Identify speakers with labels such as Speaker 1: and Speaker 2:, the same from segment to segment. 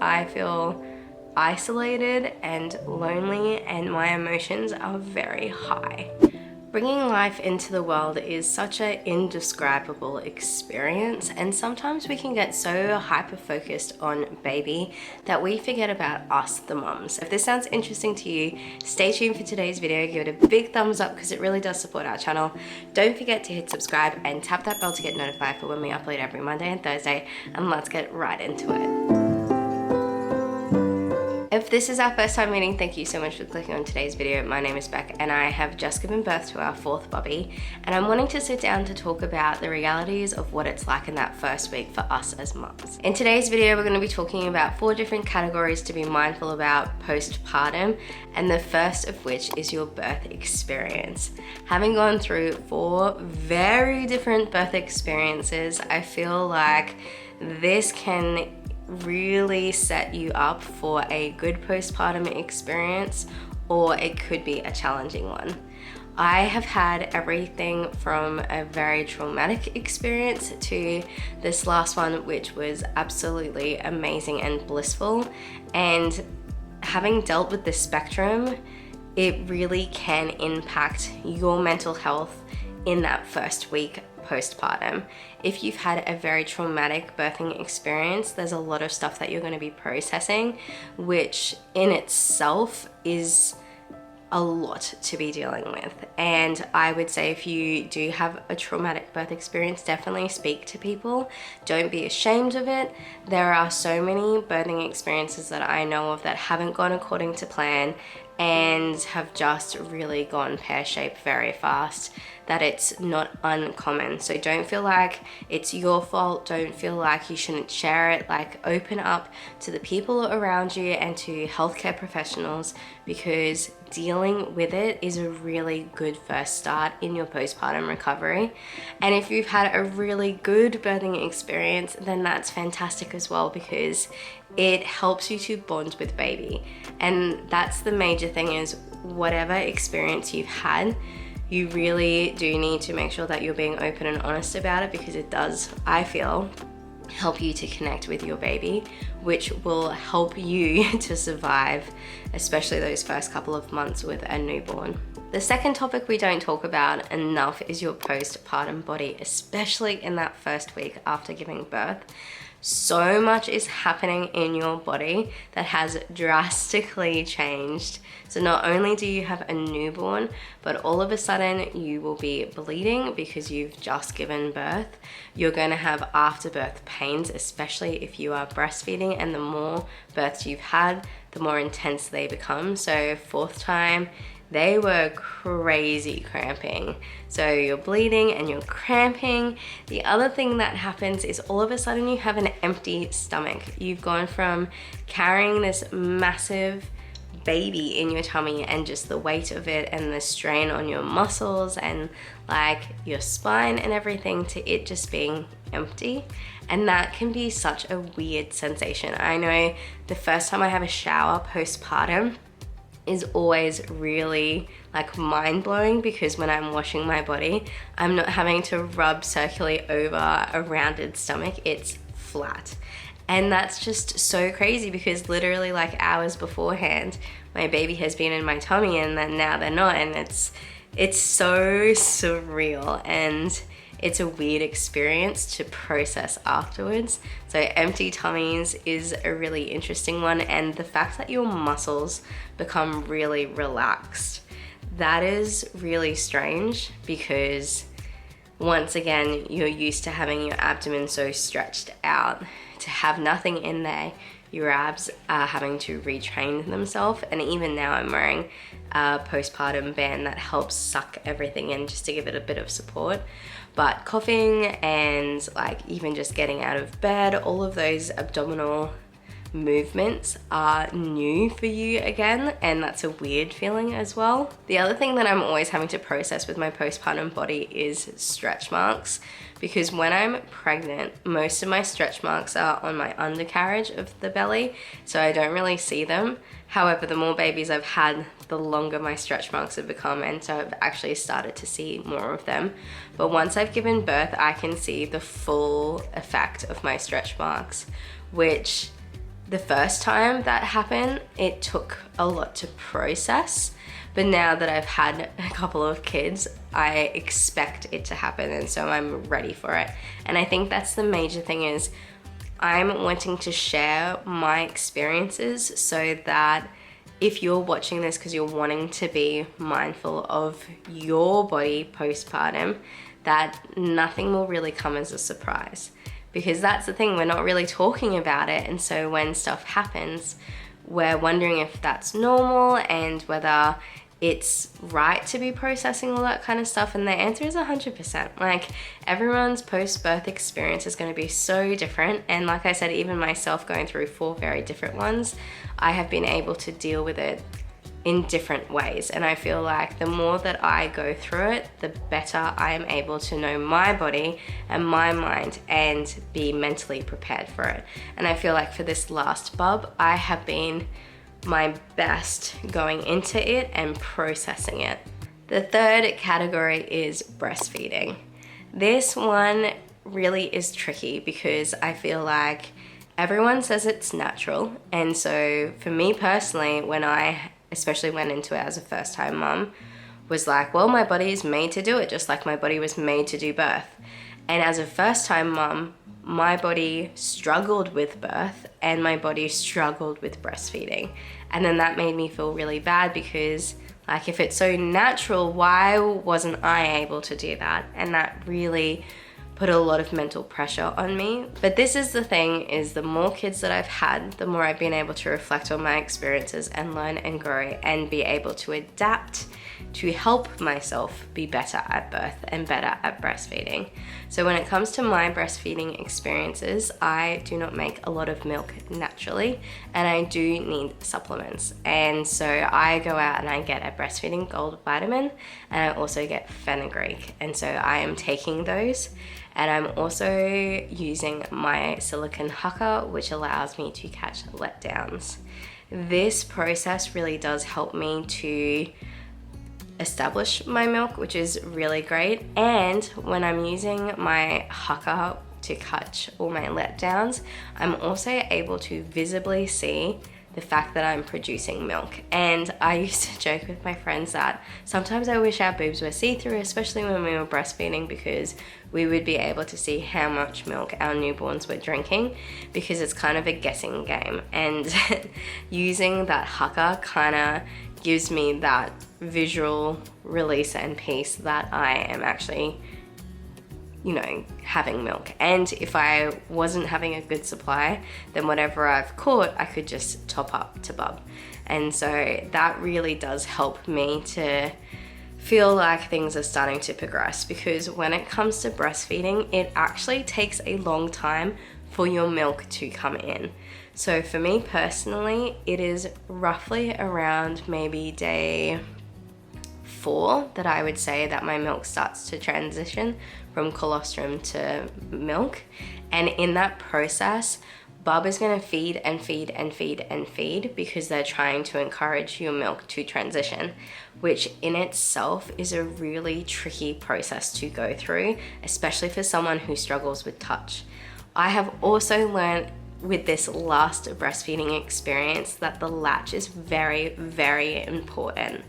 Speaker 1: I feel isolated and lonely, and my emotions are very high. Bringing life into the world is such an indescribable experience, and sometimes we can get so hyper-focused on baby that we forget about us, the moms. If this sounds interesting to you, stay tuned for today's video, give it a big thumbs up because it really does support our channel. Don't forget to hit subscribe and tap that bell to get notified for when we upload every Monday and Thursday, and let's get right into it. If this is our first time meeting, thank you so much for clicking on today's video. My name is Beck and I have just given birth to our fourth bubby, and I'm wanting to sit down to talk about the realities of what it's like in that first week for us as mums. In today's video, we're going to be talking about 4 different categories to be mindful about postpartum, and the first of which is your birth experience. Having gone through 4 very different birth experiences, I feel like this can really set you up for a good postpartum experience, or it could be a challenging one. I have had everything from a very traumatic experience to this last one, which was absolutely amazing and blissful. And having dealt with the spectrum, it really can impact your mental health in that first week postpartum. If you've had a very traumatic birthing experience, there's a lot of stuff that you're going to be processing, which in itself is a lot to be dealing with. And I would say if you do have a traumatic birth experience, definitely speak to people. Don't be ashamed of it. There are so many birthing experiences that I know of that haven't gone according to plan and have just really gone pear-shaped very fast, that it's not uncommon. So don't feel like it's your fault. Don't feel like you shouldn't share it. Like, open up to the people around you and to healthcare professionals, because dealing with it is a really good first start in your postpartum recovery. And if you've had a really good birthing experience, then that's fantastic as well, because it helps you to bond with baby. And that's the major thing, is whatever experience you've had, you really do need to make sure that you're being open and honest about it, because it does, I feel, help you to connect with your baby, which will help you to survive, especially those first couple of months with a newborn. The second topic we don't talk about enough is your postpartum body, especially in that first week after giving birth. So much is happening in your body that has drastically changed. So not only do you have a newborn, but all of a sudden you will be bleeding because you've just given birth. You're going to have after-birth pains, especially if you are breastfeeding, and the more births you've had, the more intense they become. So 4th time, they were crazy cramping. So you're bleeding and you're cramping. The other thing that happens is all of a sudden you have an empty stomach. You've gone from carrying this massive baby in your tummy and just the weight of it and the strain on your muscles and like your spine and everything, to it just being empty. And that can be such a weird sensation. I know the first time I have a shower postpartum is always really like mind-blowing, because when I'm washing my body, I'm not having to rub circulate over a rounded stomach, it's flat. And that's just so crazy, because literally like hours beforehand, my baby has been in my tummy and then now they're not, and it's so surreal, and it's a weird experience to process afterwards. So empty tummies is a really interesting one, and the fact that your muscles become really relaxed, that is really strange, because once again, you're used to having your abdomen so stretched out. To have nothing in there, your abs are having to retrain themselves. And even now I'm wearing a postpartum band that helps suck everything in just to give it a bit of support. But coughing and like even just getting out of bed, all of those abdominal movements are new for you again, and that's a weird feeling as well. The other thing that I'm always having to process with my postpartum body is stretch marks, because when I'm pregnant, most of my stretch marks are on my undercarriage of the belly, so I don't really see them. However, the more babies I've had, the longer my stretch marks have become, and so I've actually started to see more of them. But once I've given birth, I can see the full effect of my stretch marks, which The first time that happened, it took a lot to process. But now that I've had a couple of kids, I expect it to happen, and so I'm ready for it. And I think that's the major thing, is I'm wanting to share my experiences so that if you're watching this because you're wanting to be mindful of your body postpartum, that nothing will really come as a surprise. Because that's the thing, we're not really talking about it, and so when stuff happens, we're wondering if that's normal and whether it's right to be processing all that kind of stuff. And the answer is 100%. Like, everyone's post-birth experience is going to be so different, and like I said, even myself going through 4 very different ones, I have been able to deal with it in different ways. And I feel like the more that I go through it, the better I am able to know my body and my mind and be mentally prepared for it. And I feel like for this last bub, I have been my best going into it and processing it. The third category is breastfeeding. This one really is tricky because I feel like everyone says it's natural. And so for me personally, when I especially went into it as a first-time mum, was like, well, my body is made to do it, just like my body was made to do birth. And as a first-time mum, my body struggled with birth and my body struggled with breastfeeding. And then that made me feel really bad because, like, if it's so natural, why wasn't I able to do that? And that really put a lot of mental pressure on me. But this is the thing, is the more kids that I've had, the more I've been able to reflect on my experiences and learn and grow and be able to adapt to help myself be better at birth and better at breastfeeding. So when it comes to my breastfeeding experiences, I do not make a lot of milk naturally, and I do need supplements. And so I go out and I get a breastfeeding gold vitamin, and I also get fenugreek. And so I am taking those. And I'm also using my silicone hucker, which allows me to catch letdowns. This process really does help me to establish my milk, which is really great. And when I'm using my hucker to catch all my letdowns, I'm also able to visibly see the fact that I'm producing milk. And I used to joke with my friends that sometimes I wish our boobs were see-through, especially when we were breastfeeding, because we would be able to see how much milk our newborns were drinking, because it's kind of a guessing game. And using that hucker kind of gives me that visual release and peace that I am actually, you know, having milk. And if I wasn't having a good supply, then whatever I've caught, I could just top up to bub. And so that really does help me to feel like things are starting to progress, because when it comes to breastfeeding, it actually takes a long time for your milk to come in. So for me personally, it is roughly around maybe day 4 that I would say that my milk starts to transition from colostrum to milk. And in that process, bub is going to feed and feed and feed and feed, because they're trying to encourage your milk to transition, which in itself is a really tricky process to go through, especially for someone who struggles with touch. I have also learned with this last breastfeeding experience that the latch is very, very important.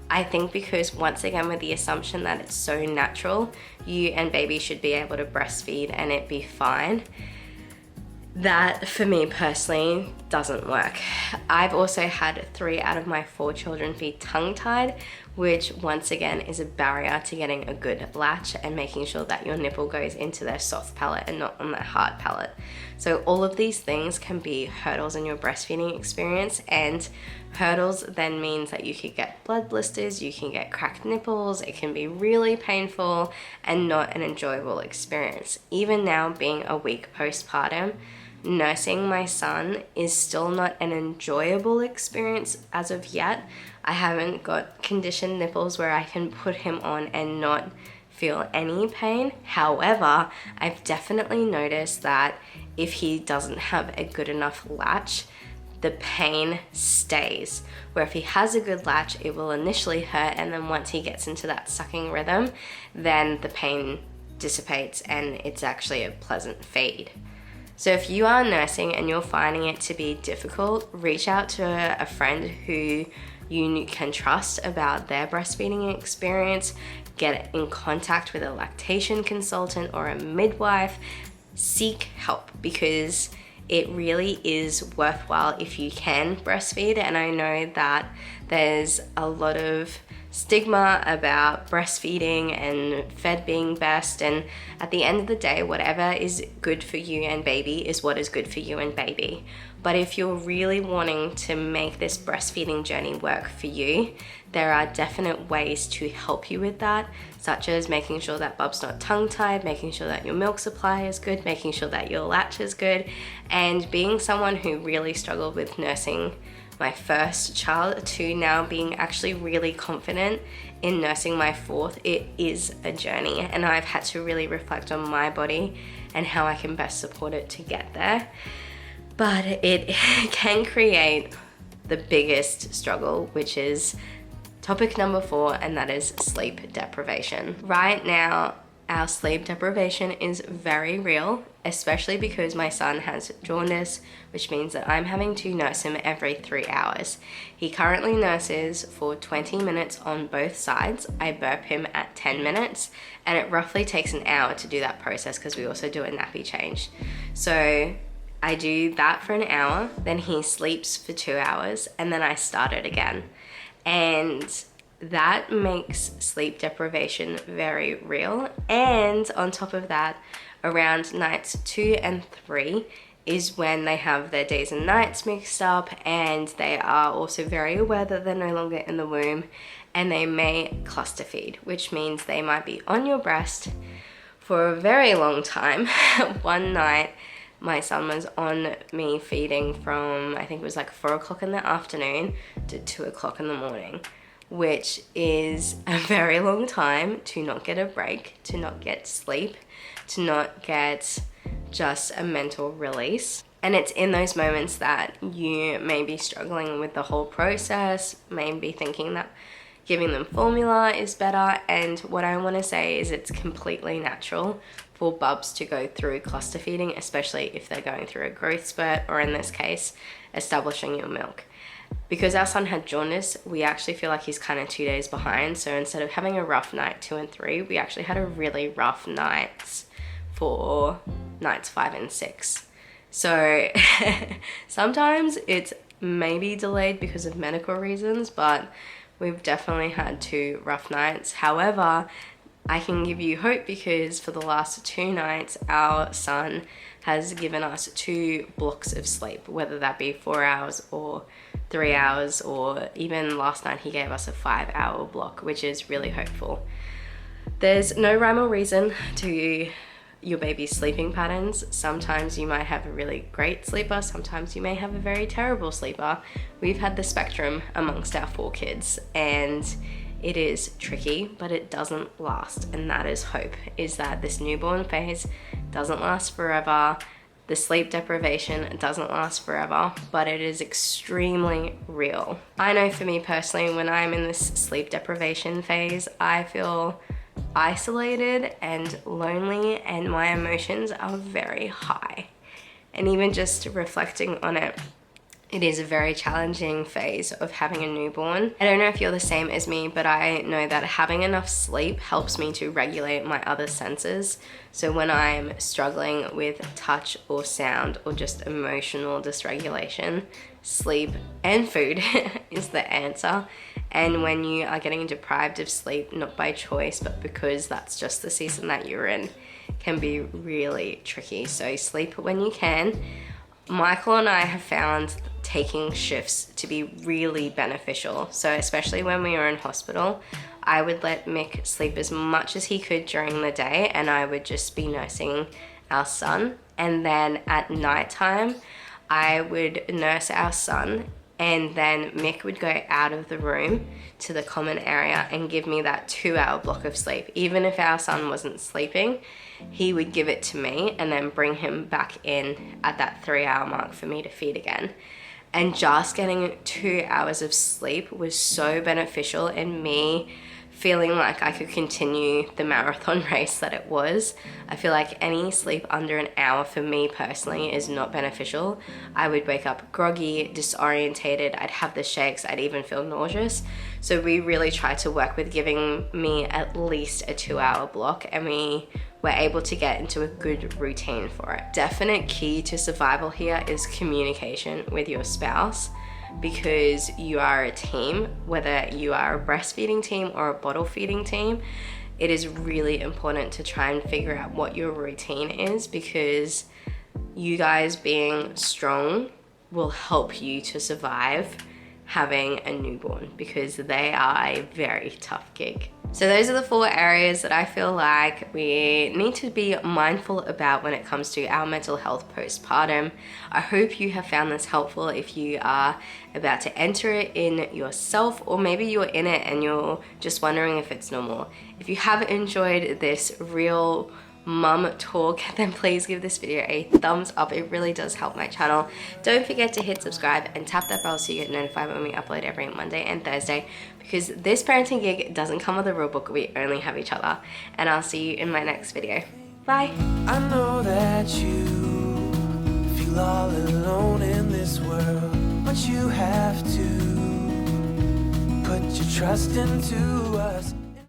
Speaker 1: I think because, once again, with the assumption that it's so natural, you and baby should be able to breastfeed and it be fine, that for me personally doesn't work. I've also had 3 out of my 4 children be tongue-tied, which once again is a barrier to getting a good latch and making sure that your nipple goes into their soft palate and not on their hard palate. So all of these things can be hurdles in your breastfeeding experience, and hurdles then means that you could get blood blisters, you can get cracked nipples, it can be really painful and not an enjoyable experience. Even now, being a week postpartum, nursing my son is still not an enjoyable experience as of yet. I haven't got conditioned nipples where I can put him on and not feel any pain. However, I've definitely noticed that if he doesn't have a good enough latch, the pain stays. Where if he has a good latch, it will initially hurt, and then once he gets into that sucking rhythm, then the pain dissipates and it's actually a pleasant feed. So if you are nursing and you're finding it to be difficult, reach out to a friend who you can trust about their breastfeeding experience. Get in contact with a lactation consultant or a midwife. Seek help, because it really is worthwhile if you can breastfeed. And I know that there's a lot of stigma about breastfeeding and fed being best, and at the end of the day, whatever is good for you and baby is what is good for you and baby. But if you're really wanting to make this breastfeeding journey work for you, there are definite ways to help you with that, such as making sure that Bub's not tongue-tied, making sure that your milk supply is good, making sure that your latch is good. And being someone who really struggled with nursing my first child to now being actually really confident in nursing my fourth, it is a journey, and I've had to really reflect on my body and how I can best support it to get there. But it can create the biggest struggle, which is topic number 4, and that is sleep deprivation. Right now, our sleep deprivation is very real, especially because my son has jaundice, which means that I'm having to nurse him every 3 hours. He currently nurses for 20 minutes on both sides. I burp him at 10 minutes, and it roughly takes an hour to do that process because we also do a nappy change. So I do that for an hour, then he sleeps for 2 hours, and then I start it again. And that makes sleep deprivation very real. And on top of that, around nights 2 and 3 is when they have their days and nights mixed up, and they are also very aware that they're no longer in the womb, and they may cluster feed, which means they might be on your breast for a very long time. One night, my son was on me feeding from, I think it was like 4 o'clock in the afternoon to 2 o'clock in the morning, which is a very long time to not get a break, to not get sleep, to not get just a mental release. And it's in those moments that you may be struggling with the whole process, maybe thinking that giving them formula is better. And what I want to say is it's completely natural for bubs to go through cluster feeding, especially if they're going through a growth spurt, or in this case, establishing your milk. Because our son had jaundice, we actually feel like he's kind of 2 days behind. So instead of having a rough night 2 and 3, we actually had a really rough nights for nights 5 and 6. So sometimes it's maybe delayed because of medical reasons, but we've definitely had 2 rough nights. However, I can give you hope, because for the last 2 nights, our son has given us 2 blocks of sleep, whether that be 4 hours or 3 hours, or even last night he gave us a 5-hour block, which is really hopeful. There's no rhyme or reason to your baby's sleeping patterns. Sometimes you might have a really great sleeper, sometimes you may have a very terrible sleeper. We've had the spectrum amongst our 4 kids, and it is tricky, but it doesn't last. And that is hope, is that this newborn phase doesn't last forever. The sleep deprivation doesn't last forever, but it is extremely real. I know for me personally, when I'm in this sleep deprivation phase, I feel isolated and lonely, and my emotions are very high. And even just reflecting on it, it is a very challenging phase of having a newborn. I don't know if you're the same as me, but I know that having enough sleep helps me to regulate my other senses. So when I'm struggling with touch or sound or just emotional dysregulation, sleep and food is the answer. And when you are getting deprived of sleep, not by choice, but because that's just the season that you're in, can be really tricky. So sleep when you can. Michael and I have found taking shifts to be really beneficial. So especially when we were in hospital, I would let Mick sleep as much as he could during the day, and I would just be nursing our son. And then at nighttime, I would nurse our son, and then Mick would go out of the room to the common area and give me that 2-hour block of sleep. Even if our son wasn't sleeping, he would give it to me and then bring him back in at that 3-hour mark for me to feed again. And just getting 2 hours of sleep was so beneficial in me feeling like I could continue the marathon race that it was. I feel like any sleep under an hour for me personally is not beneficial. I would wake up groggy, disorientated, I'd have the shakes, I'd even feel nauseous. So we really tried to work with giving me at least a 2-hour block, and we were able to get into a good routine for it. Definite key to survival here is communication with your spouse, because you are a team, whether you are a breastfeeding team or a bottle feeding team. It is really important to try and figure out what your routine is, because you guys being strong will help you to survive having a newborn, because they are a very tough gig. So those are the 4 areas that I feel like we need to be mindful about when it comes to our mental health postpartum. I hope you have found this helpful if you are about to enter it in yourself, or maybe you're in it and you're just wondering if it's normal. If you have enjoyed this real mum talk, then please give this video a thumbs up. It really does help my channel. Don't forget to hit subscribe and tap that bell so you get notified when we upload every Monday and Thursday, because this parenting gig doesn't come with a rule book. We only have each other. And I'll see you in my next video. Bye.
Speaker 2: I know that you feel all alone in this world, but you have to put your trust into us.